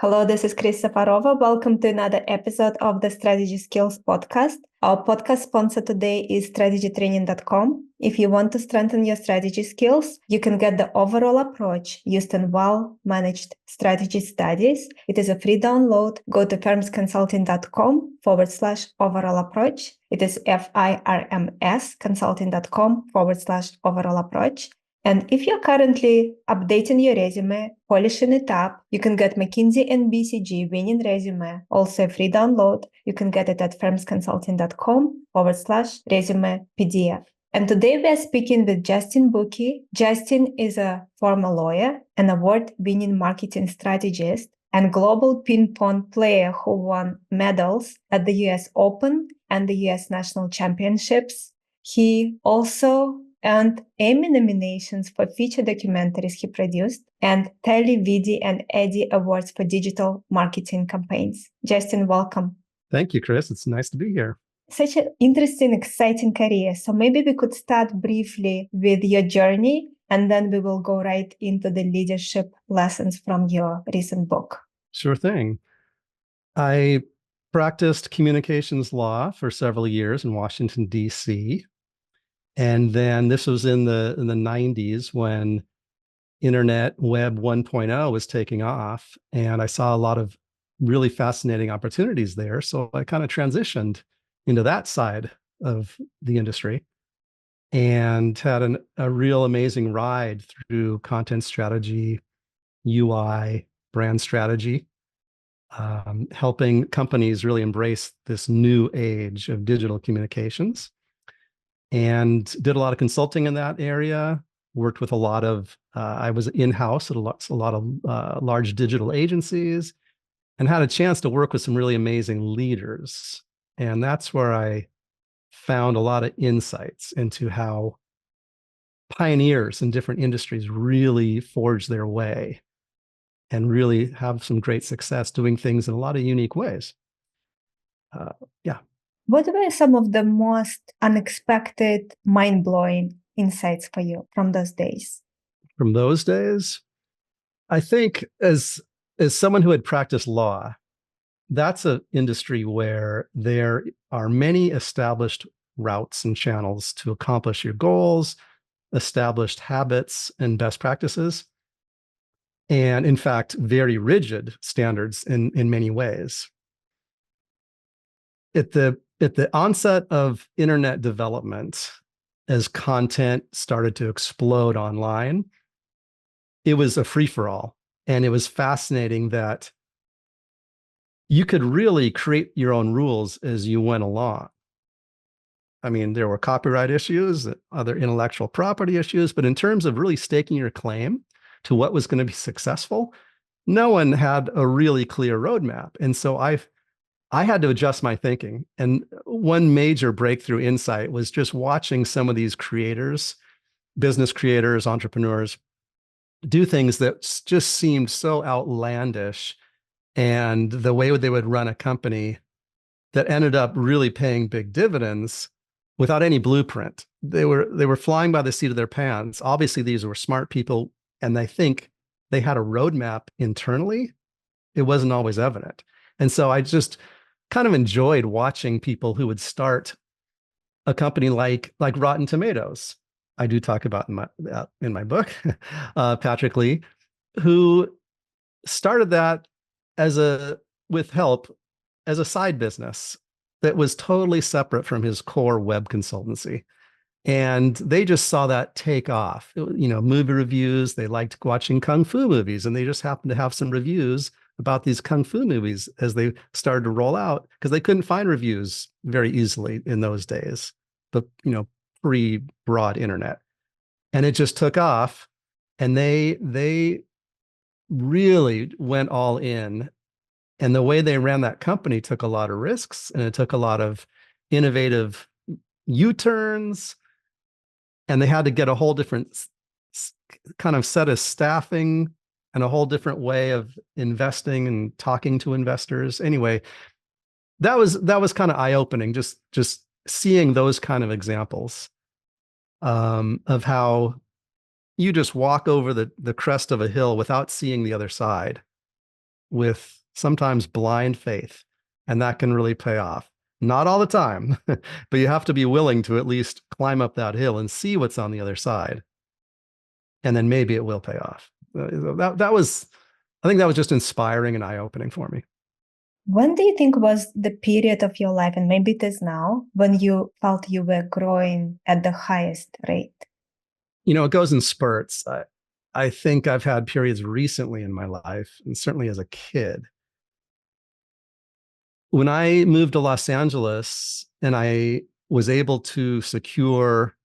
Hello, this is Chris Safarova. Welcome to another episode of the Strategy Skills podcast. Our podcast sponsor today is strategytraining.com. If you want to strengthen your strategy skills, you can get the overall approach used in well-managed strategy studies. It is a free download. Go to firmsconsulting.com/overall approach. It is FIRMS consulting.com/overall approach. And if you're currently updating your resume, polishing it up, you can get McKinsey and BCG winning resume, also a free download. You can get it at firmsconsulting.com/resume PDF. And today we are speaking with Justin Bookey. Justin is a former lawyer, an award-winning marketing strategist, and global ping pong player who won medals at the US Open and the US National Championships. He also earned Emmy nominations for feature documentaries he produced and Telly, Vidi, and Eddie awards for digital marketing campaigns. Justin, welcome. Thank you, Chris. It's nice to be here. Such an interesting, exciting career. So maybe we could start briefly with your journey, and then we will go right into the leadership lessons from your recent book. Sure thing. I practiced communications law for several years in Washington, D.C., and then this was in the 90s when Internet Web 1.0 was taking off, and I saw a lot of really fascinating opportunities there. So I kind of transitioned into that side of the industry and had a real amazing ride through content strategy, UI, brand strategy, helping companies really embrace this new age of digital communications. And did a lot of consulting in that area, worked with a lot of, I was in-house at a lot of large digital agencies, and had a chance to work with some really amazing leaders. And that's where I found a lot of insights into how pioneers in different industries really forge their way and really have some great success doing things in a lot of unique ways. What were some of the most unexpected, mind-blowing insights for you from those days? From those days, I think as someone who had practiced law, that's an industry where there are many established routes and channels to accomplish your goals, established habits and best practices, and in fact, very rigid standards in many ways. At the onset of internet development, as content started to explode online, it was a free-for-all. And it was fascinating that you could really create your own rules as you went along. I mean, there were copyright issues, other intellectual property issues, but in terms of really staking your claim to what was going to be successful, no one had a really clear roadmap. And so I had to adjust my thinking. And one major breakthrough insight was just watching some of these creators, business creators, entrepreneurs, do things that just seemed so outlandish, and the way they would run a company that ended up really paying big dividends without any blueprint. They were flying by the seat of their pants. Obviously, these were smart people, and I think they had a roadmap internally. It wasn't always evident. And so I just kind of enjoyed watching people who would start a company like Rotten Tomatoes. I do talk about in my book, Patrick Lee, who started that with help as a side business that was totally separate from his core web consultancy. And they just saw that take off. Movie reviews, they liked watching Kung Fu movies, and they just happened to have some reviews about these Kung Fu movies as they started to roll out, because they couldn't find reviews very easily in those days, but pre-broad internet. And it just took off, and they really went all in. And the way they ran that company took a lot of risks, and it took a lot of innovative U-turns, and they had to get a whole different kind of set of staffing and a whole different way of investing and talking to investors. Anyway, that was kind of eye-opening, just seeing those kind of examples of how you just walk over the crest of a hill without seeing the other side. with sometimes blind faith, and that can really pay off. Not all the time, but you have to be willing to at least climb up that hill and see what's on the other side. And then maybe it will pay off. That was, I think that was just inspiring and eye-opening for me. When do you think was the period of your life, and maybe it is now, when you felt you were growing at the highest rate? It goes in spurts. I think I've had periods recently in my life, and certainly as a kid. When I moved to Los Angeles and I was able to secure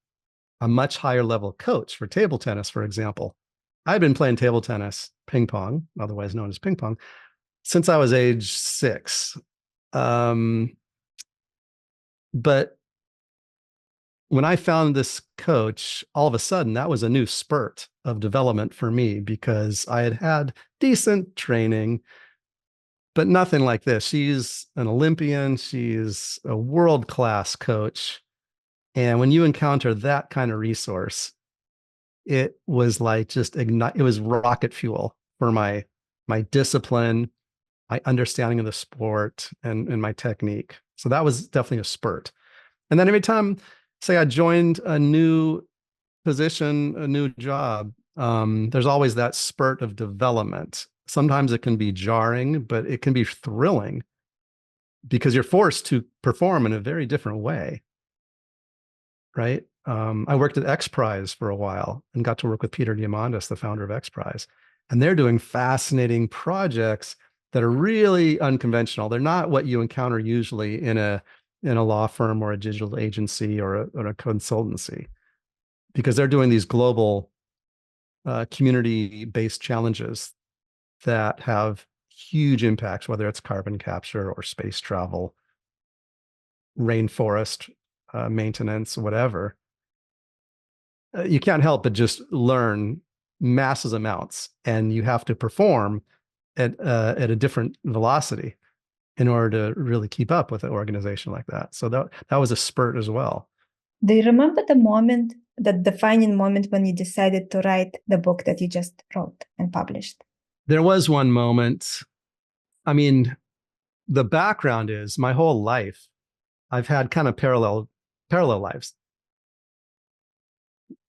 a much higher level coach for table tennis, for example, I've been playing table tennis, ping pong, otherwise known as ping pong, since I was age 6. But when I found this coach, all of a sudden that was a new spurt of development for me because I had had decent training, but nothing like this. She's an Olympian. She's a world-class coach. And when you encounter that kind of resource, it was like just ignite. It was rocket fuel for my discipline, my understanding of the sport, and my technique. So that was definitely a spurt. And then every time, say, I joined a new position, a new job, there's always that spurt of development. Sometimes it can be jarring, but it can be thrilling because you're forced to perform in a very different way, right? I worked at X Prize for a while and got to work with Peter Diamandis, the founder of X Prize. And they're doing fascinating projects that are really unconventional. They're not what you encounter usually in a law firm or a digital agency or a consultancy, because they're doing these global community-based challenges that have huge impacts, whether it's carbon capture or space travel, rainforest maintenance, whatever. You can't help but just learn massive amounts, and you have to perform at a different velocity in order to really keep up with an organization like that. So that was a spurt as well. Do you remember the moment, the defining moment when you decided to write the book that you just wrote and published? There was one moment. I mean, the background is my whole life, I've had kind of parallel lives.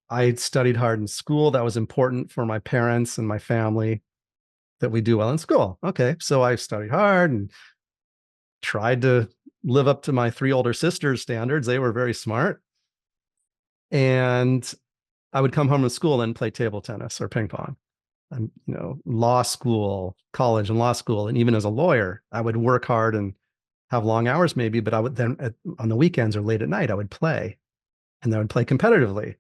I studied hard in school. That was important for my parents and my family, that we do well in school. Okay, so I studied hard and tried to live up to my 3 older sisters' standards. They were very smart. And I would come home from school and play table tennis or ping pong. And, law school, college and law school. And even as a lawyer, I would work hard and have long hours maybe, but I would then on the weekends or late at night, I would play, and I would play competitively,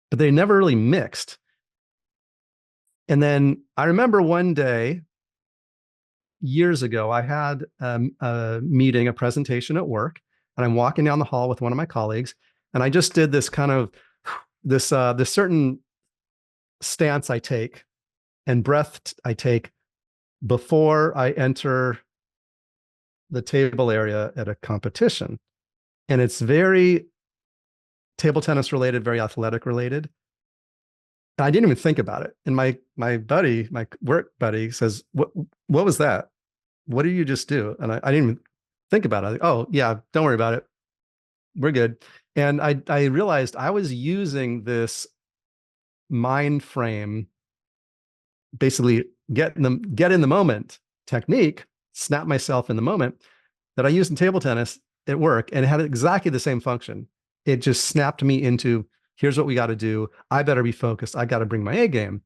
but they never really mixed. And then I remember one day years ago, I had a meeting, a presentation at work, and I'm walking down the hall with one of my colleagues, and I just did this kind of this certain stance I take and breath I take before I enter the table area at a competition. And it's very table tennis related, very athletic related. And I didn't even think about it. And my buddy, my work buddy says, what was that? What did you just do? And I didn't even think about it. Oh yeah, don't worry about it. We're good. And I realized I was using this mind frame, basically get in the moment technique, snap myself in the moment, that I used in table tennis at work, and it had exactly the same function. It just snapped me into, here's what we got to do. I better be focused. I got to bring my A game.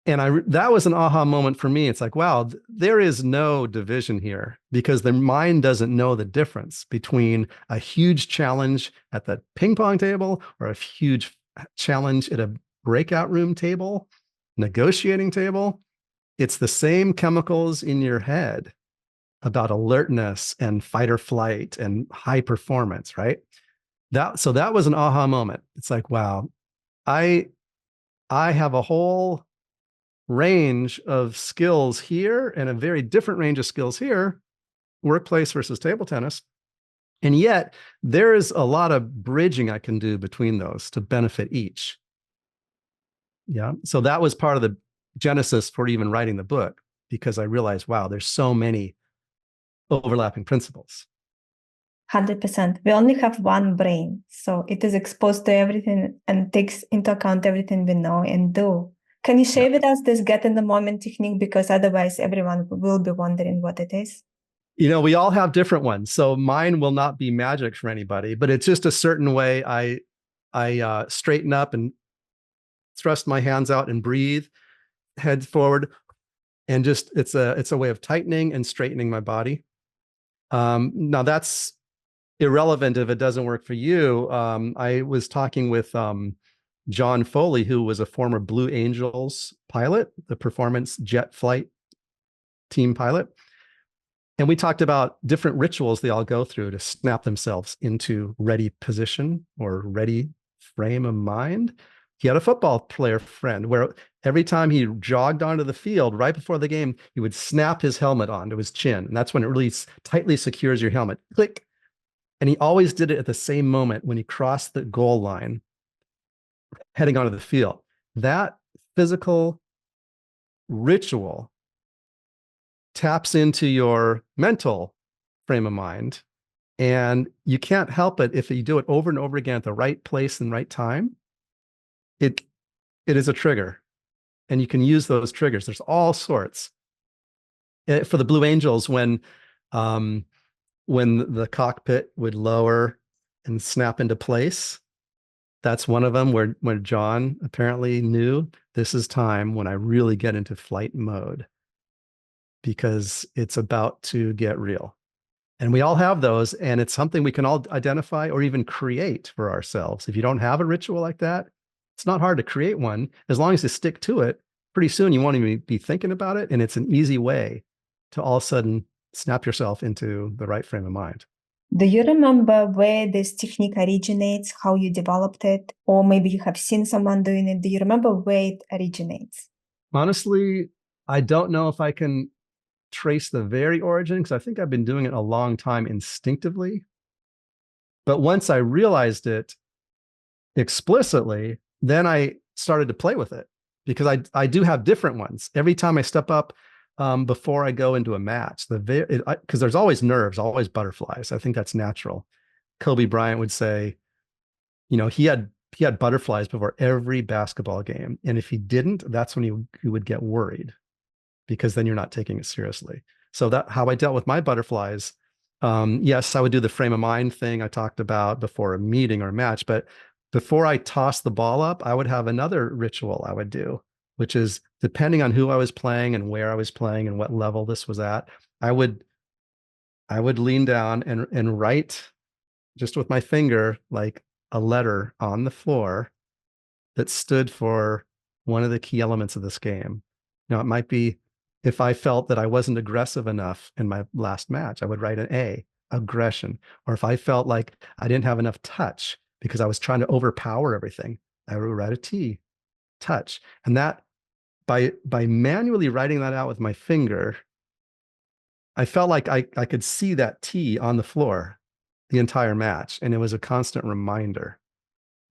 And that was an aha moment for me. It's like, wow, there is no division here, because the mind doesn't know the difference between a huge challenge at the ping pong table or a huge challenge at a breakout room table, negotiating table. It's the same chemicals in your head about alertness and fight or flight and high performance, right? So that was an aha moment. It's like, wow, I have a whole range of skills here and a very different range of skills here, workplace versus table tennis. And yet there is a lot of bridging I can do between those to benefit each. Yeah. So that was part of the genesis for even writing the book. because I realized, wow, there's so many overlapping principles. 100%. We only have one brain, so it is exposed to everything and takes into account everything we know and do. Can you share with us this get in the moment technique? Because otherwise everyone will be wondering what it is. We all have different ones. So mine will not be magic for anybody, but it's just a certain way I straighten up and thrust my hands out and breathe, head forward, and just it's a way of tightening and straightening my body. Now that's irrelevant if it doesn't work for you. I was talking with John Foley, who was a former Blue Angels pilot, the performance jet flight team pilot. And we talked about different rituals they all go through to snap themselves into ready position or ready frame of mind. He had a football player friend where every time he jogged onto the field right before the game, he would snap his helmet onto his chin. And that's when it really tightly secures your helmet. Click. And he always did it at the same moment when he crossed the goal line, heading onto the field. That physical ritual taps into your mental frame of mind. And you can't help it if you do it over and over again at the right place and right time. It is a trigger. And you can use those triggers. There's all sorts. For the Blue Angels, when the cockpit would lower and snap into place, that's one of them where John apparently knew this is time when I really get into flight mode because it's about to get real. And we all have those, and it's something we can all identify or even create for ourselves. If you don't have a ritual like that, it's not hard to create one. As long as you stick to it, pretty soon you won't even be thinking about it. And it's an easy way to all of a sudden snap yourself into the right frame of mind. Do you remember where this technique originates, how you developed it, or maybe you have seen someone doing it? Do you remember where it originates? Honestly, I don't know if I can trace the very origin because I think I've been doing it a long time instinctively. But once I realized it explicitly, then I started to play with it because I do have different ones. Every time I step up before I go into a match, because there's always nerves, always butterflies. I think that's natural. Kobe Bryant would say, he had butterflies before every basketball game. And if he didn't, that's when he would get worried because then you're not taking it seriously. So that how I dealt with my butterflies. Yes, I would do the frame of mind thing I talked about before a meeting or a match, but before I toss the ball up, I would have another ritual I would do, which is depending on who I was playing and where I was playing and what level this was at, I would lean down and write just with my finger like a letter on the floor that stood for one of the key elements of this game. It might be if I felt that I wasn't aggressive enough in my last match, I would write an A, aggression. Or if I felt like I didn't have enough touch because I was trying to overpower everything, I would write a T, touch. And that by manually writing that out with my finger, I felt like I could see that T on the floor the entire match. And it was a constant reminder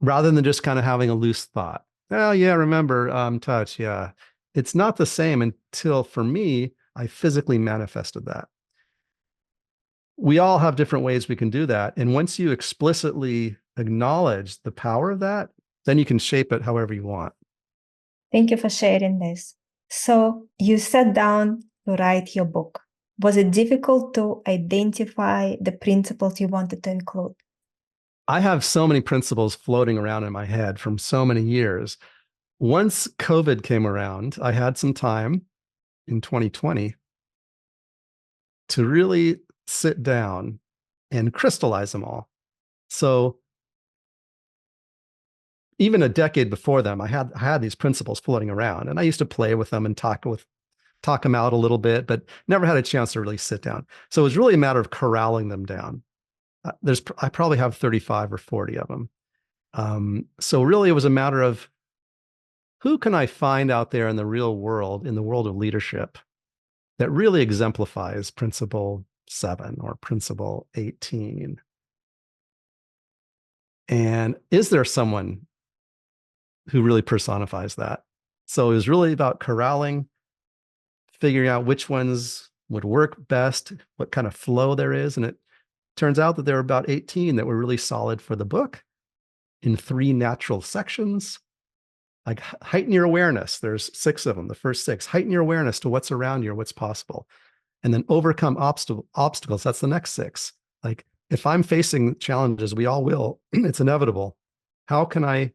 rather than just kind of having a loose thought. Oh, yeah, remember, touch. Yeah. It's not the same until, for me, I physically manifested that. We all have different ways we can do that. And once you explicitly acknowledge the power of that, then you can shape it however you want. Thank you for sharing this. So you sat down to write your book. Was it difficult to identify the principles you wanted to include? I have so many principles floating around in my head from so many years. Once COVID came around, I had some time in 2020 to really sit down and crystallize them all. So even a decade before them, I had these principles floating around, and I used to play with them and talk them out a little bit, but never had a chance to really sit down. So it was really a matter of corralling them down. I probably have 35 or 40 of them. So really, it was a matter of who can I find out there in the real world, in the world of leadership, that really exemplifies Principle 7 or Principle 18? And is there someone who really personifies that? So it was really about corralling, figuring out which ones would work best, what kind of flow there is. And it turns out that there were about 18 that were really solid for the book in 3 natural sections. Like heighten your awareness. There's 6 of them, the first 6. Heighten your awareness to what's around you or what's possible. And then overcome obstacles. That's the next 6. Like if I'm facing challenges, we all will, it's inevitable. How can I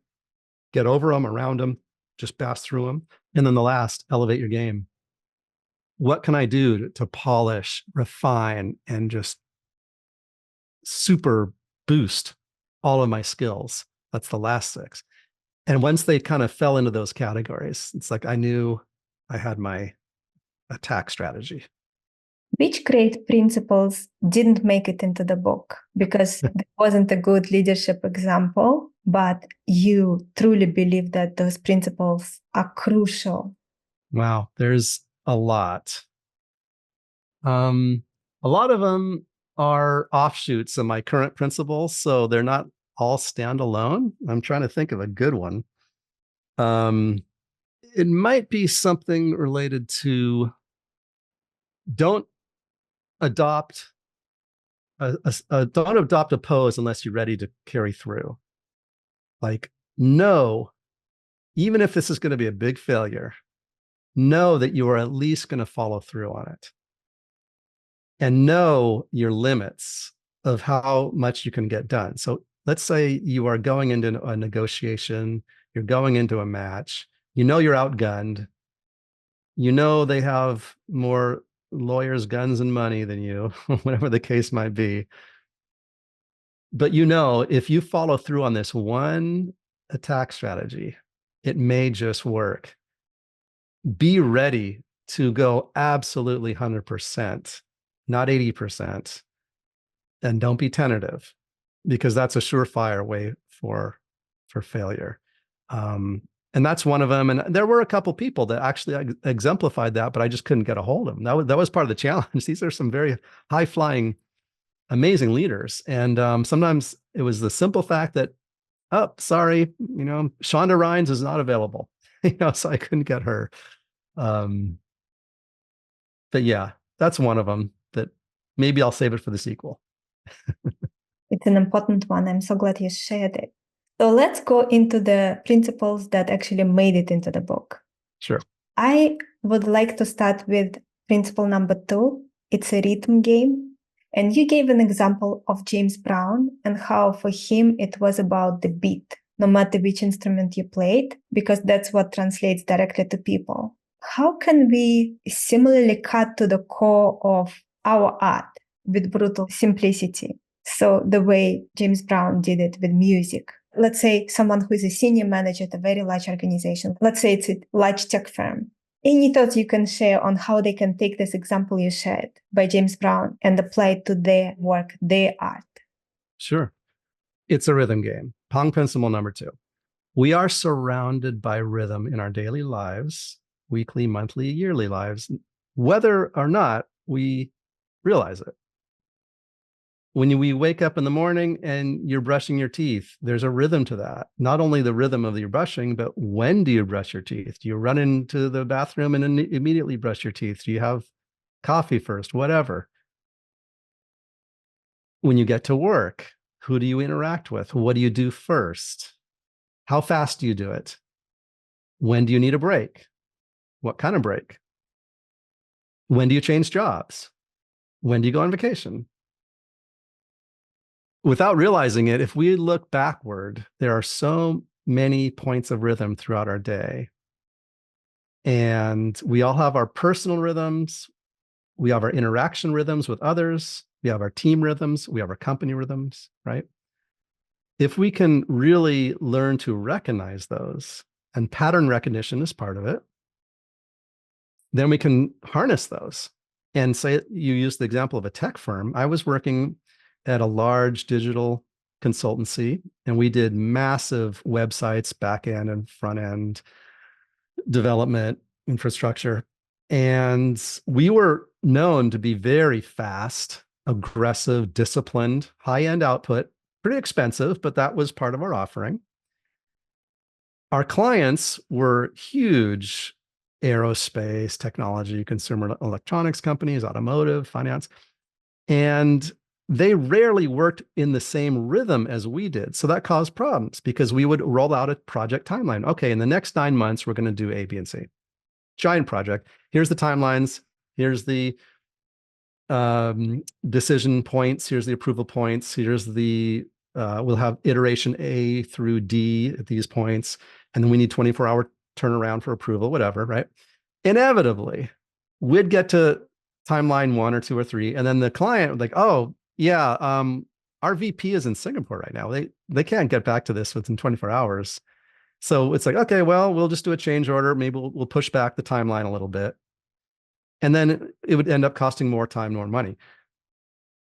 get over them, around them, just pass through them? And then the last, elevate your game. What can I do to polish, refine, and just super boost all of my skills? That's the last 6. And once they kind of fell into those categories, it's like I knew I had my attack strategy. Which great principles didn't make it into the book because there wasn't a good leadership example, but you truly believe that those principles are crucial? Wow, there's a lot. A lot of them are offshoots of my current principles, so they're not all standalone. I'm trying to think of a good one. It might be something related to don't adopt don't adopt a pose unless you're ready to carry through. Like, no, even if this is going to be a big failure, know that you are at least going to follow through on it. And know your limits of how much you can get done. So let's say you are going into a negotiation, you're going into a match, you know you're outgunned, you know they have more lawyers, guns, and money than you, whatever the case might be. But you know, if you follow through on this one attack strategy, it may just work. Be ready to go absolutely 100%, not 80%. And don't be tentative, because that's a surefire way for failure. And that's one of them. And there were a couple people that actually exemplified that, but I just couldn't get a hold of them. That was part of the challenge. These are some very high flying, amazing leaders. And sometimes it was the simple fact that, oh, sorry, Shonda Rhimes is not available, so I couldn't get her. But yeah, that's one of them that maybe I'll save it for the sequel. It's an important one. I'm so glad you shared it. So let's go into the principles that actually made it into the book. Sure. I would like to start with principle number 2. It's a rhythm game. And you gave an example of James Brown and how for him it was about the beat, no matter which instrument you played, because that's what translates directly to people. How can we similarly cut to the core of our art with brutal simplicity? So the way James Brown did it with music. Let's say someone who is a senior manager at a very large organization. Let's say it's a large tech firm. Any thoughts you can share on how they can take this example you shared by James Brown and apply it to their work, their art? Sure. It's a rhythm game. Pong Principle number 2. We are surrounded by rhythm in our daily lives, weekly, monthly, yearly lives, whether or not we realize it. When we wake up in the morning and you're brushing your teeth, there's a rhythm to that. Not only the rhythm of your brushing, but when do you brush your teeth? Do you run into the bathroom and immediately brush your teeth? Do you have coffee first? Whatever. When you get to work, who do you interact with? What do you do first? How fast do you do it? When do you need a break? What kind of break? When do you change jobs? When do you go on vacation? Without realizing it, if we look backward, there are so many points of rhythm throughout our day. And we all have our personal rhythms. We have our interaction rhythms with others. We have our team rhythms. We have our company rhythms, right? If we can really learn to recognize those, and pattern recognition is part of it, then we can harness those. And say you used the example of a tech firm. I was working at a large digital consultancy, and we did massive websites, back end and front end development infrastructure. And we were known to be very fast, aggressive, disciplined, high-end output, pretty expensive, but that was part of our offering. Our clients were huge aerospace, technology, consumer electronics companies, automotive, finance. And they rarely worked in the same rhythm as we did. So that caused problems because we would roll out a project timeline. Okay, in the next 9 months, we're going to do A, B, and C. Giant project. Here's the timelines. Here's the decision points. Here's the approval points. Here's the, we'll have iteration A through D at these points. And then we need 24-hour turnaround for approval, whatever, right? Inevitably, we'd get to timeline 1 or 2 or 3, and then the client would like, oh yeah, our VP is in Singapore right now. They can't get back to this within 24 hours. So it's like, okay, well, we'll just do a change order. Maybe we'll push back the timeline a little bit. And then it would end up costing more time, more money.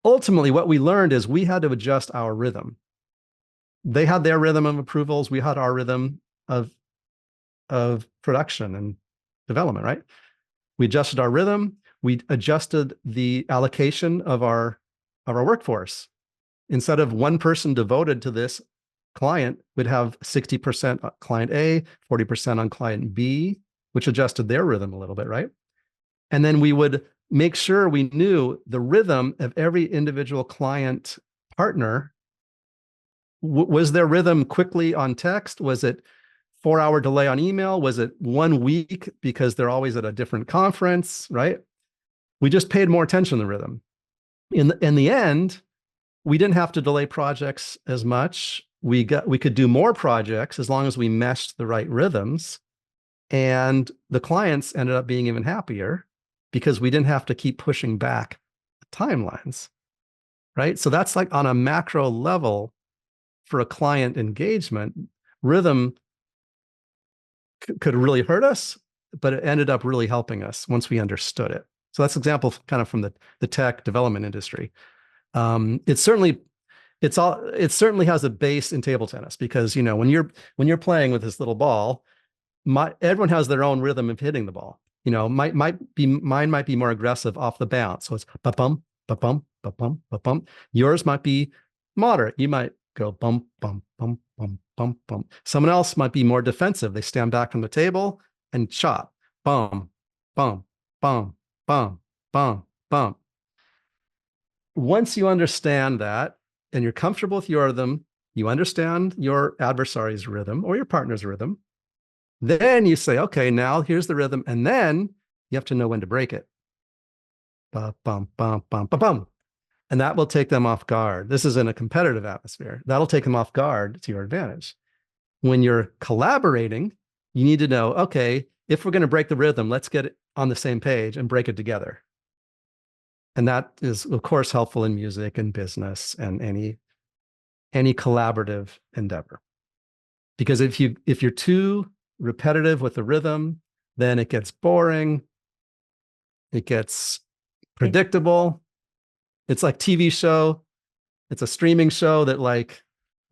Ultimately, what we learned is we had to adjust our rhythm. They had their rhythm of approvals. We had our rhythm of production and development, right? We adjusted our rhythm. We adjusted the allocation of our workforce. Instead of one person devoted to this client, we'd have 60% client A, 40% on client B, which adjusted their rhythm a little bit, right? And then we would make sure we knew the rhythm of every individual client partner. Was their rhythm quickly on text? Was it 4-hour delay on email? Was it 1 week because they're always at a different conference, right? We just paid more attention to the rhythm. In the end, we didn't have to delay projects as much. We could do more projects as long as we meshed the right rhythms. And the clients ended up being even happier because we didn't have to keep pushing back the timelines, right? So that's like on a macro level for a client engagement, rhythm could really hurt us, but it ended up really helping us once we understood it. So that's an example kind of from the tech development industry. It certainly has a base in table tennis because, you know, when you're playing with this little ball, everyone has their own rhythm of hitting the ball. You know, mine might be more aggressive off the bounce. So it's ba-bum, ba-bum, ba-bum, ba-bum. Yours might be moderate. You might go bum, bum, bum, bum, bum, bum. Someone else might be more defensive. They stand back from the table and chop. Bum, bum, bum, bum, bum, bum. Once you understand that and you're comfortable with your rhythm, you understand your adversary's rhythm or your partner's rhythm, then you say, okay, now here's the rhythm. And then you have to know when to break it. Bum, bum, bum, bum, bum, bum. And that will take them off guard. This is in a competitive atmosphere. That'll take them off guard to your advantage. When you're collaborating, you need to know, okay, if we're going to break the rhythm, let's get it on the same page and break it together. And that is, of course, helpful in music and business and any collaborative endeavor. Because if you're too repetitive with the rhythm, then it gets boring. It gets predictable. It's like TV show. It's a streaming show that like,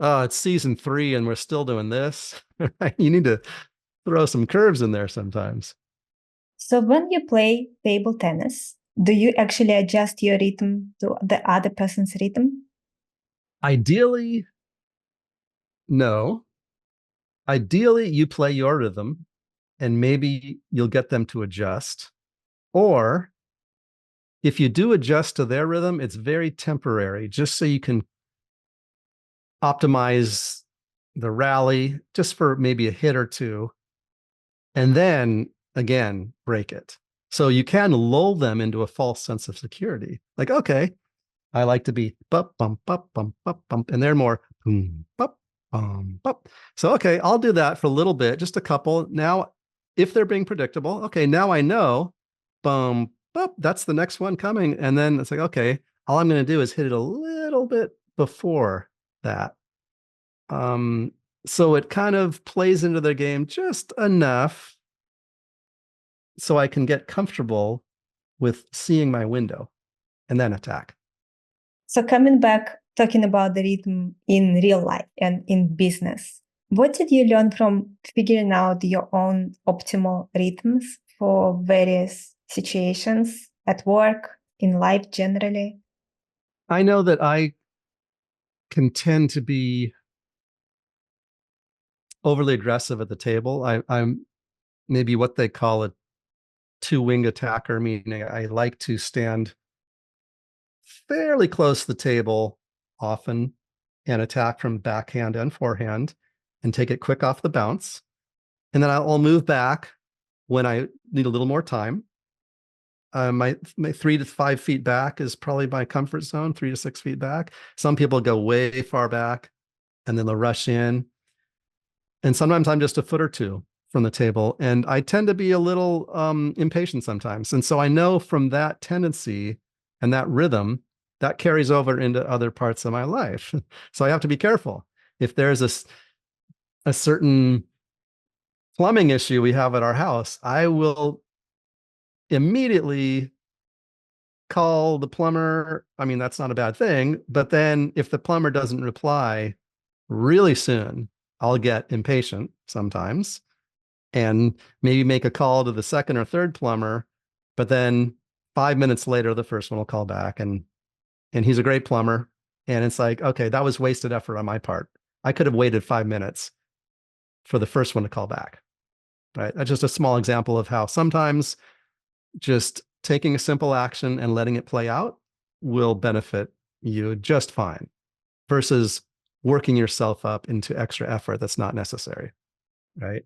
oh, it's season 3 and we're still doing this. Right? You need to throw some curves in there sometimes. So when you play table tennis, do you actually adjust your rhythm to the other person's rhythm? Ideally, no. Ideally, you play your rhythm and maybe you'll get them to adjust. Or if you do adjust to their rhythm, it's very temporary, just so you can optimize the rally just for maybe a hit or two. And then again, break it. So you can lull them into a false sense of security. Like, okay, I like to be bump, bump, bump, bump, bump, bump. And they're more boom, bump, bump. So, okay, I'll do that for a little bit, just a couple. Now, if they're being predictable, okay, now I know, bump, bump, that's the next one coming. And then it's like, okay, all I'm going to do is hit it a little bit before that. So it kind of plays into their game just enough so I can get comfortable with seeing my window and then attack. So coming back, talking about the rhythm in real life and in business, what did you learn from figuring out your own optimal rhythms for various situations at work, in life generally? I know that I can tend to be overly aggressive at the table. I'm maybe what they call two-wing attacker, meaning I like to stand fairly close to the table often and attack from backhand and forehand and take it quick off the bounce. And then I'll move back when I need a little more time. My 3 to 5 feet back is probably my comfort zone, 3 to 6 feet back. Some people go way far back and then they'll rush in. And sometimes I'm just a foot or two from the table. And I tend to be a little impatient sometimes. And so I know from that tendency and that rhythm, that carries over into other parts of my life. So I have to be careful. If there's a certain plumbing issue we have at our house, I will immediately call the plumber. I mean, that's not a bad thing. But then if the plumber doesn't reply really soon, I'll get impatient sometimes and maybe make a call to the second or third plumber. But then 5 minutes later, the first one will call back and he's a great plumber. And it's like, okay, that was wasted effort on my part. I could have waited 5 minutes for the first one to call back, right? That's just a small example of how sometimes just taking a simple action and letting it play out will benefit you just fine versus working yourself up into extra effort that's not necessary, right?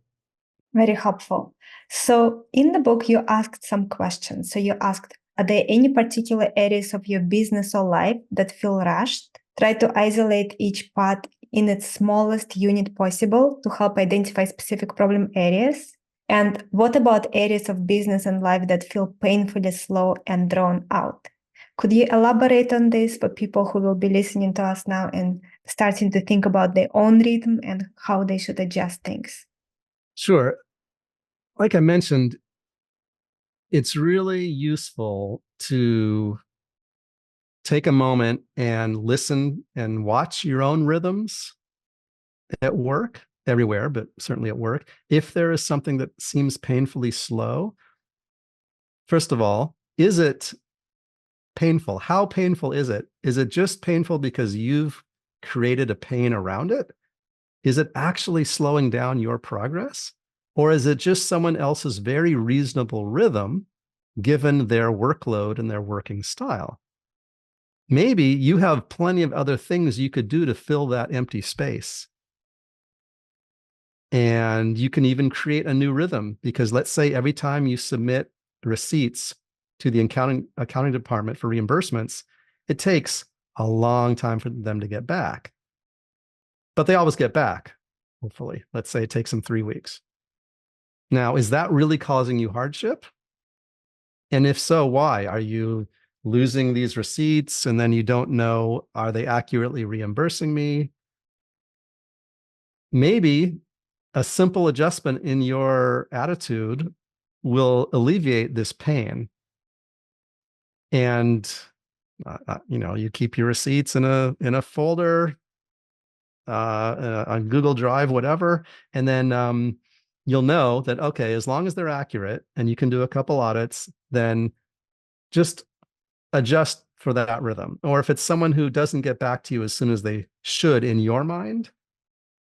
Very helpful. So in the book, you asked some questions. So you asked, are there any particular areas of your business or life that feel rushed? Try to isolate each part in its smallest unit possible to help identify specific problem areas. And what about areas of business and life that feel painfully slow and drawn out? Could you elaborate on this for people who will be listening to us now and starting to think about their own rhythm and how they should adjust things? Sure. Like I mentioned, it's really useful to take a moment and listen and watch your own rhythms at work, everywhere, but certainly at work. If there is something that seems painfully slow, first of all, is it painful? How painful is it? Is it just painful because you've created a pain around it? Is it actually slowing down your progress? Or is it just someone else's very reasonable rhythm given their workload and their working style? Maybe you have plenty of other things you could do to fill that empty space. And you can even create a new rhythm because let's say every time you submit receipts to the accounting department for reimbursements, it takes a long time for them to get back. But they always get back, hopefully. Let's say it takes them 3 weeks. Now, is that really causing you hardship? And if so, why? Are you losing these receipts and then you don't know, are they accurately reimbursing me? Maybe a simple adjustment in your attitude will alleviate this pain. And you keep your receipts in a folder, on Google Drive, whatever, and then you'll know that, okay, as long as they're accurate and you can do a couple audits, then just adjust for that rhythm. Or if it's someone who doesn't get back to you as soon as they should in your mind,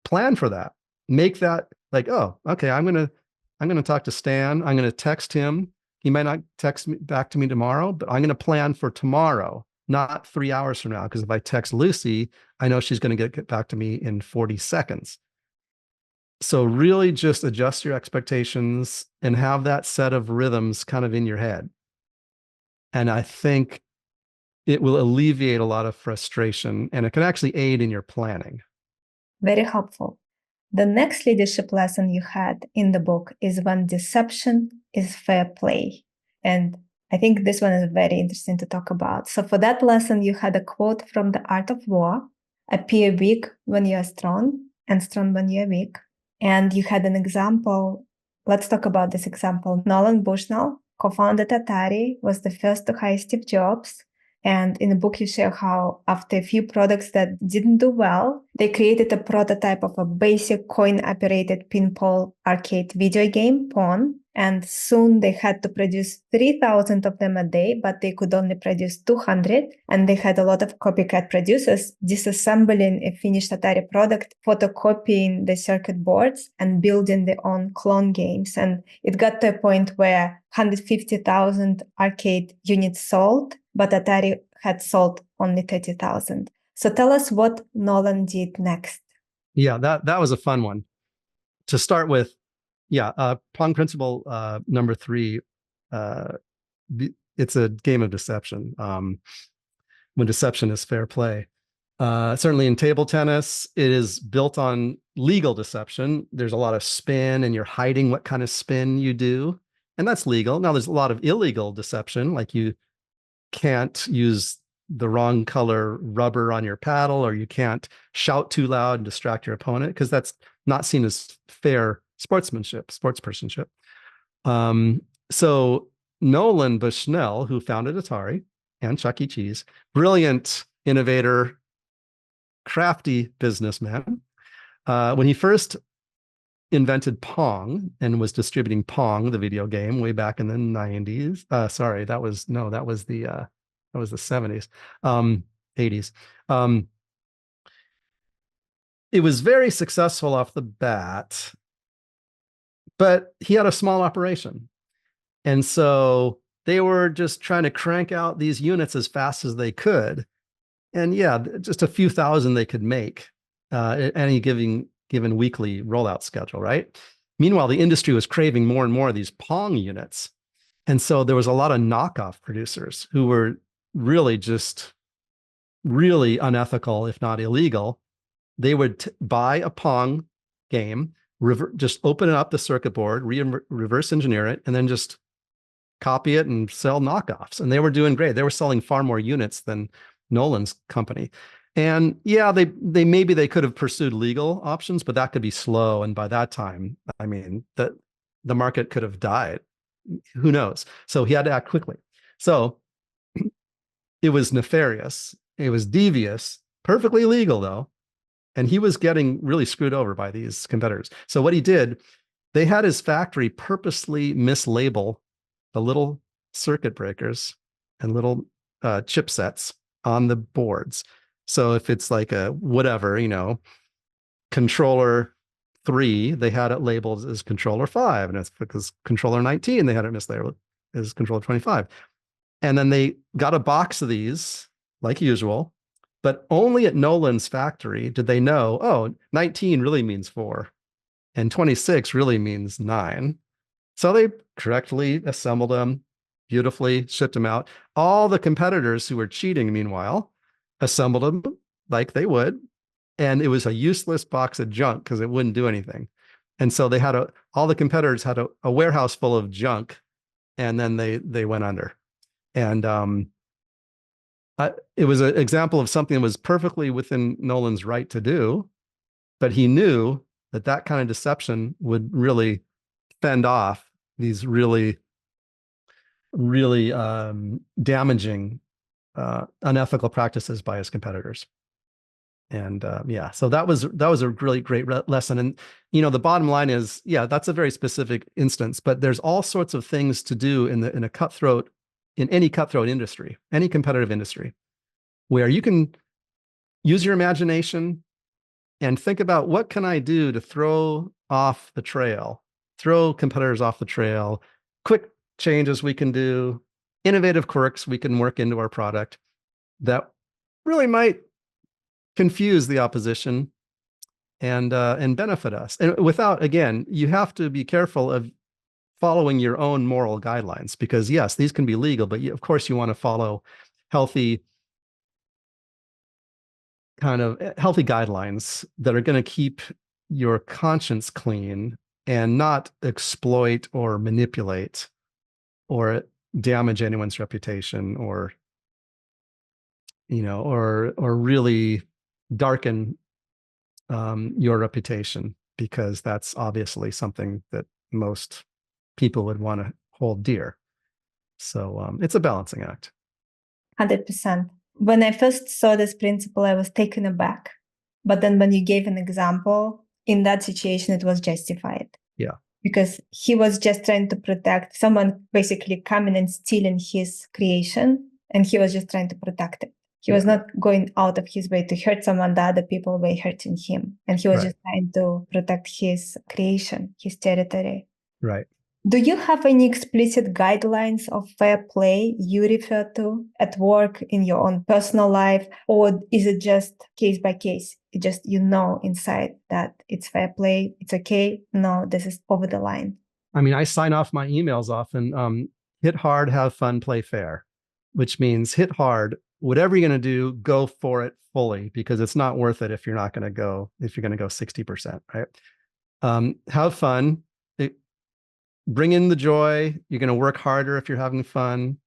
plan for that. Make that like, oh, okay, I'm gonna talk to Stan. I'm gonna text him. He might not text me back to me tomorrow, but I'm gonna plan for tomorrow, not 3 hours from now. Because if I text Lucy, I know she's gonna get back to me in 40 seconds. So really just adjust your expectations and have that set of rhythms kind of in your head. And I think it will alleviate a lot of frustration and it can actually aid in your planning. Very helpful. The next leadership lesson you had in the book is when deception is fair play. And I think this one is very interesting to talk about. So for that lesson, you had a quote from The Art of War: appear weak when you are strong and strong when you are weak. And you had an example. Let's talk about this example. Nolan Bushnell, co-founded Atari, was the first to hire Steve Jobs. And in the book, you share how after a few products that didn't do well, they created a prototype of a basic coin-operated pinball arcade video game, Pong. and soon they had to produce 3,000 of them a day, but they could only produce 200, and they had a lot of copycat producers disassembling a finished Atari product, photocopying the circuit boards, and building their own clone games. And it got to a point where 150,000 arcade units sold, but Atari had sold only 30,000. So tell us what Nolan did next. Yeah, that was a fun one. To start with, Pong Principle number 3, it's a game of deception. When deception is fair play. Certainly in table tennis, it is built on legal deception. There's a lot of spin, and you're hiding what kind of spin you do, and that's legal. Now, there's a lot of illegal deception, like you can't use the wrong color rubber on your paddle, or you can't shout too loud and distract your opponent, because that's not seen as fair sportsmanship. So Nolan Bushnell, who founded Atari and Chuck E. Cheese, brilliant innovator, crafty businessman. When he first invented Pong and was distributing Pong, the video game, way back in the 90s. That was the 70s, 80s. It was very successful off the bat, but he had a small operation. And so they were just trying to crank out these units as fast as they could. And yeah, just a few thousand they could make any given weekly rollout schedule, right? Meanwhile, the industry was craving more and more of these Pong units. And so there was a lot of knockoff producers who were really unethical, if not illegal. They would buy a Pong game, just open up the circuit board, reverse engineer it, and then just copy it and sell knockoffs. And they were doing great. They were selling far more units than Nolan's company. And yeah, they could have pursued legal options, but that could be slow. And by that time, I mean, the market could have died. Who knows? So he had to act quickly. So it was nefarious. It was devious, perfectly legal though. And he was getting really screwed over by these competitors. So what he did, they had his factory purposely mislabel the little circuit breakers and little chipsets on the boards. So if it's like a whatever, controller 3, they had it labeled as controller 5, and it's because controller 19, they had it mislabeled as controller 25. And then they got a box of these, like usual, but only at Nolan's factory did they know, 19 really means 4, and 26 really means 9. So they correctly assembled them, beautifully shipped them out. All the competitors who were cheating, meanwhile, assembled them like they would, and it was a useless box of junk because it wouldn't do anything. And so they had all the competitors had a warehouse full of junk, and then they went under. And it was an example of something that was perfectly within Nolan's right to do, but he knew that kind of deception would really fend off these really damaging, unethical practices by his competitors. And so that was a really great lesson. And the bottom line is, that's a very specific instance, but there's all sorts of things to do in any cutthroat industry, any competitive industry, where you can use your imagination and think about, what can I do to throw competitors off the trail, quick changes we can do, innovative quirks we can work into our product that really might confuse the opposition and benefit us. And you have to be careful of following your own moral guidelines, because yes, these can be legal, but of course you want to follow healthy guidelines that are going to keep your conscience clean and not exploit or manipulate or damage anyone's reputation, or really darken your reputation, because that's obviously something that most people would want to hold dear. So it's a balancing act. 100%. When I first saw this principle, I was taken aback. But then when you gave an example, in that situation, it was justified. Yeah. because he was just trying to protect someone basically coming and stealing his creation, and he was just trying to protect it. He was not going out of his way to hurt someone. The other people were hurting him, and he was just trying to protect his creation, his territory. Right. Do you have any explicit guidelines of fair play you refer to at work, in your own personal life, or is it just case by case? It just, inside that it's fair play, it's okay. No, this is over the line. I mean, I sign off my emails often, hit hard, have fun, play fair, which means hit hard, whatever you're going to do, go for it fully, because it's not worth it if you're going to go 60%, right? Have fun. Bring in the joy. You're going to work harder if you're having fun,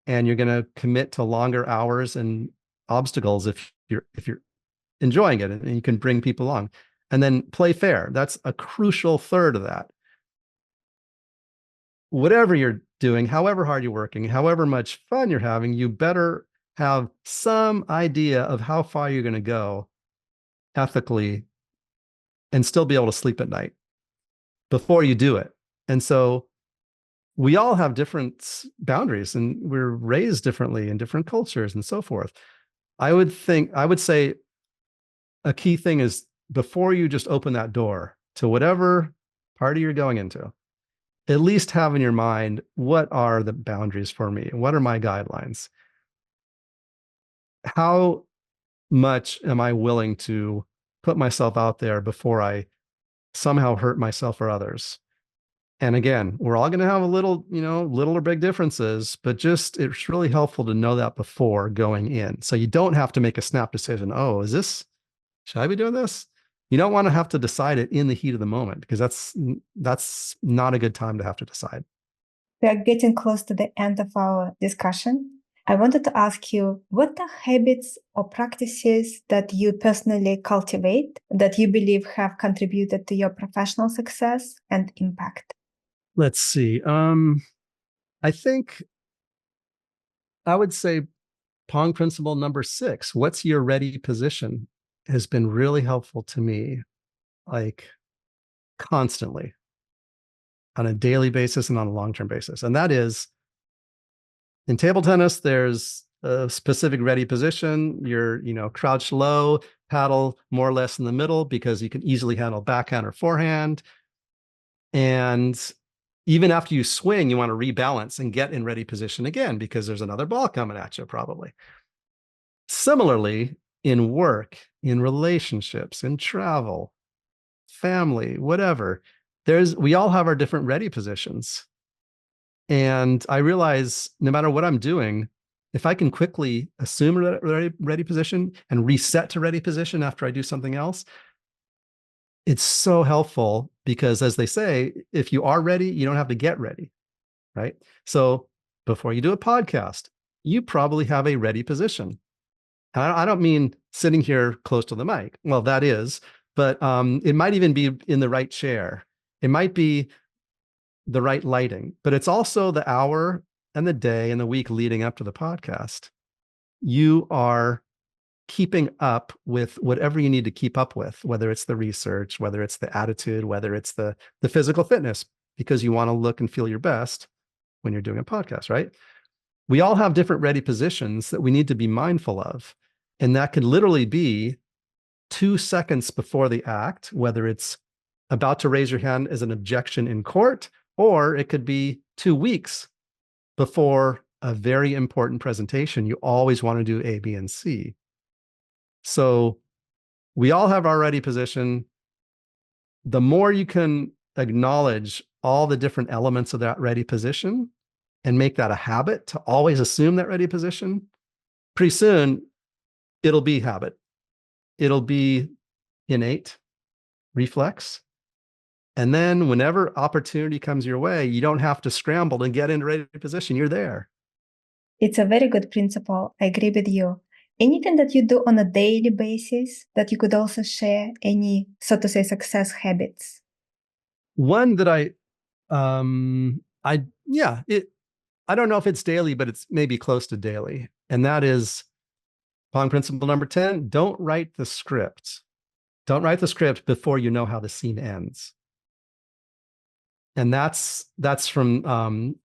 and you're going to commit to longer hours and obstacles if you're enjoying it, and you can bring people along. And then play fair. That's a crucial third of that. Whatever you're doing, however hard you're working, however much fun you're having, you better have some idea of how far you're going to go ethically and still be able to sleep at night before you do it. And so we all have different boundaries, and we're raised differently in different cultures and so forth. I would say a key thing is, before you just open that door to whatever party you're going into, at least have in your mind, what are the boundaries for me? What are my guidelines? How much am I willing to put myself out there before I somehow hurt myself or others? And again, we're all going to have a little or big differences, but it's really helpful to know that before going in. So you don't have to make a snap decision. Oh, should I be doing this? You don't want to have to decide it in the heat of the moment, because that's not a good time to have to decide. We are getting close to the end of our discussion. I wanted to ask you, what are habits or practices that you personally cultivate that you believe have contributed to your professional success and impact? Let's see. I think I would say Pong Principle number 6, what's your ready position, has been really helpful to me, like constantly, on a daily basis and on a long-term basis. And that is, in table tennis, there's a specific ready position. You're, crouch low, paddle more or less in the middle, because you can easily handle backhand or forehand. And even after you swing, you want to rebalance and get in ready position again, because there's another ball coming at you probably. Similarly, in work, in relationships, in travel, family, whatever, we all have our different ready positions. And I realize, no matter what I'm doing, if I can quickly assume a ready position and reset to ready position after I do something else, it's so helpful, because, as they say, if you are ready, you don't have to get ready, right? So before you do a podcast, you probably have a ready position. I don't mean sitting here close to the mic. Well, that is, but it might even be in the right chair. It might be the right lighting, but it's also the hour and the day and the week leading up to the podcast. You are keeping up with whatever you need to keep up with, whether it's the research, whether it's the attitude, whether it's the physical fitness, because you want to look and feel your best when you're doing a podcast, right? We all have different ready positions that we need to be mindful of. And that can literally be 2 seconds before the act, whether it's about to raise your hand as an objection in court, or it could be 2 weeks before a very important presentation. You always want to do A, B, and C. So we all have our ready position. The more you can acknowledge all the different elements of that ready position and make that a habit to always assume that ready position, pretty soon it'll be habit. It'll be innate reflex. And then whenever opportunity comes your way, you don't have to scramble and get into ready position. You're there. It's a very good principle. I agree with you. Anything that you do on a daily basis that you could also share, any, so to say, success habits? One that I don't know if it's daily, but it's maybe close to daily. And that is Pong Principle number 10. Don't write the script. Don't write the script before you know how the scene ends. And that's from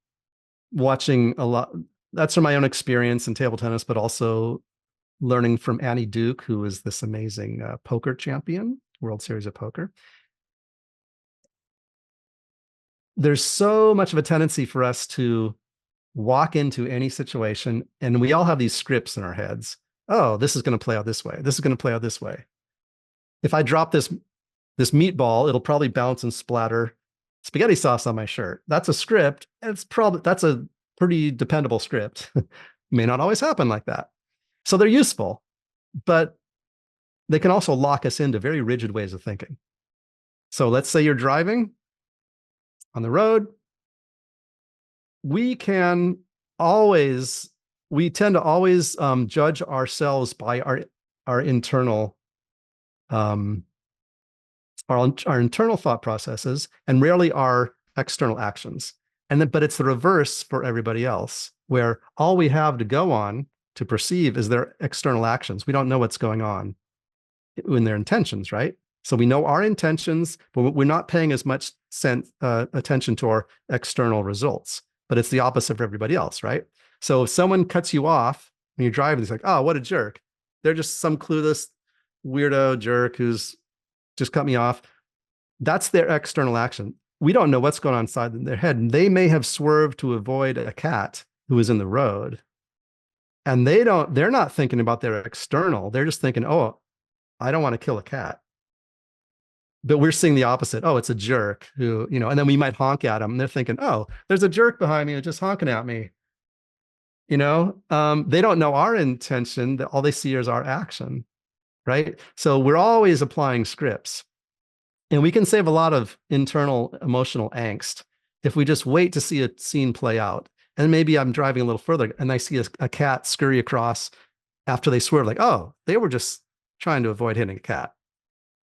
watching a lot. That's from my own experience in table tennis, but also learning from Annie Duke, who is this amazing poker champion, World Series of Poker. There's so much of a tendency for us to walk into any situation, and we all have these scripts in our heads. Oh, this is going to play out this way. This is going to play out this way. If I drop this meatball, it'll probably bounce and splatter spaghetti sauce on my shirt. That's a script. That's a pretty dependable script. May not always happen like that. So they're useful, but they can also lock us into very rigid ways of thinking. So let's say you're driving on the road. We tend to always judge ourselves by our internal our internal thought processes, and rarely our external actions. But it's the reverse for everybody else, where all we have to go on to perceive is their external actions. We don't know what's going on in their intentions, right? So we know our intentions, but we're not paying as much attention to our external results. But it's the opposite for everybody else, right? So if someone cuts you off when you're driving, it's like, oh, what a jerk. They're just some clueless weirdo jerk who's just cut me off. That's their external action. We don't know what's going on inside their head. They may have swerved to avoid a cat who was in the road. And they're not thinking about their external. They're just thinking, oh, I don't want to kill a cat. But we're seeing the opposite. Oh, it's a jerk who, and then we might honk at them. And they're thinking, oh, there's a jerk behind me who's just honking at me. They don't know our intention. That all they see is our action, right? So we're always applying scripts. And we can save a lot of internal emotional angst if we just wait to see a scene play out. And maybe I'm driving a little further and I see a cat scurry across after they swerve, like, oh, they were just trying to avoid hitting a cat.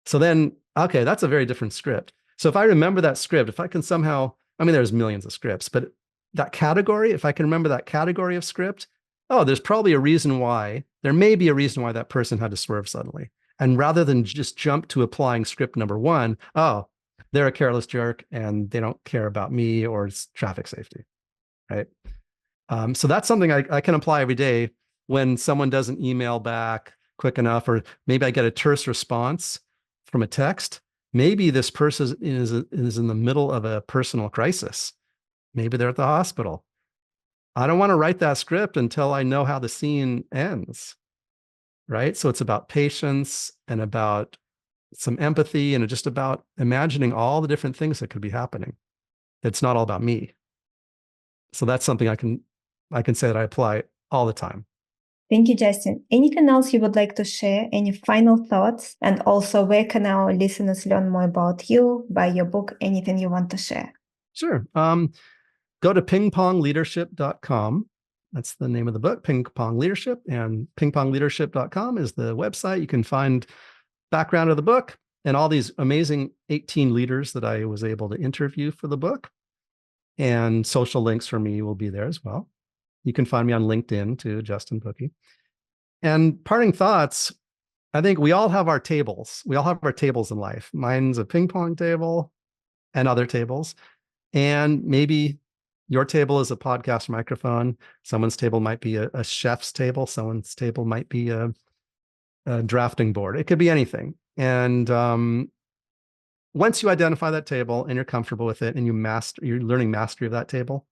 So then, okay, that's a very different script. So if I remember that script, if I can somehow, there's millions of scripts, but that category, if I can remember that category of script, oh, there may be a reason why that person had to swerve suddenly. And rather than just jump to applying script number one, oh, they're a careless jerk and they don't care about me or traffic safety, right? So that's something I can apply every day when someone doesn't email back quick enough, or maybe I get a terse response from a text. Maybe this person is in the middle of a personal crisis. Maybe they're at the hospital. I don't want to write that script until I know how the scene ends, right? So it's about patience and about some empathy and just about imagining all the different things that could be happening. It's not all about me. So that's something I can say that I apply all the time. Thank you, Justin. Anything else you would like to share? Any final thoughts? And also, where can our listeners learn more about you, buy your book, anything you want to share? Sure. Go to pingpongleadership.com. That's the name of the book, Ping Pong Leadership. And pingpongleadership.com is the website. You can find background of the book and all these amazing 18 leaders that I was able to interview for the book. And social links for me will be there as well. You can find me on LinkedIn too, Justin Bookey. And parting thoughts, I think we all have our tables. We all have our tables in life. Mine's a ping pong table and other tables. And maybe your table is a podcast microphone. Someone's table might be a chef's table. Someone's table might be a drafting board. It could be anything. And once you identify that table and you're comfortable with it and you're learning mastery of that table,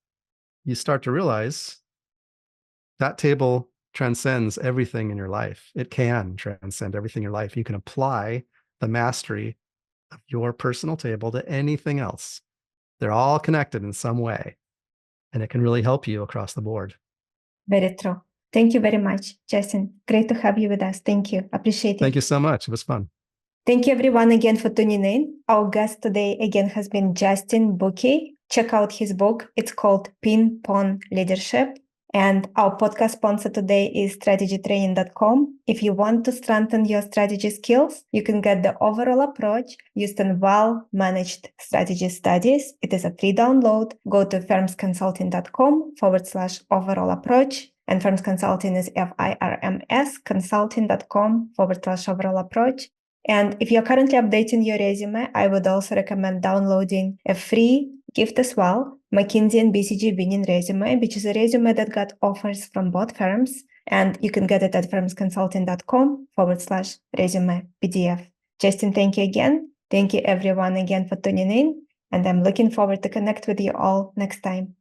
you start to realize that table transcends everything in your life. It can transcend everything in your life. You can apply the mastery of your personal table to anything else. They're all connected in some way, and it can really help you across the board. Very true. Thank you very much, Justin. Great to have you with us. Thank you. Appreciate it. Thank you so much. It was fun. Thank you everyone again for tuning in. Our guest today again has been Justin Bookey. Check out his book. It's called Ping Pong Leadership. And our podcast sponsor today is strategytraining.com. If you want to strengthen your strategy skills, you can get the overall approach used in well-managed strategy studies. It is a free download. Go to firmsconsulting.com/overall approach. And Firms Consulting is FIRMS consulting.com/overall approach. And if you're currently updating your resume, I would also recommend downloading a free gift as well, McKinsey and BCG winning resume, which is a resume that got offers from both firms. And you can get it at firmsconsulting.com/resume PDF. Justin, thank you again. Thank you everyone again for tuning in. And I'm looking forward to connect with you all next time.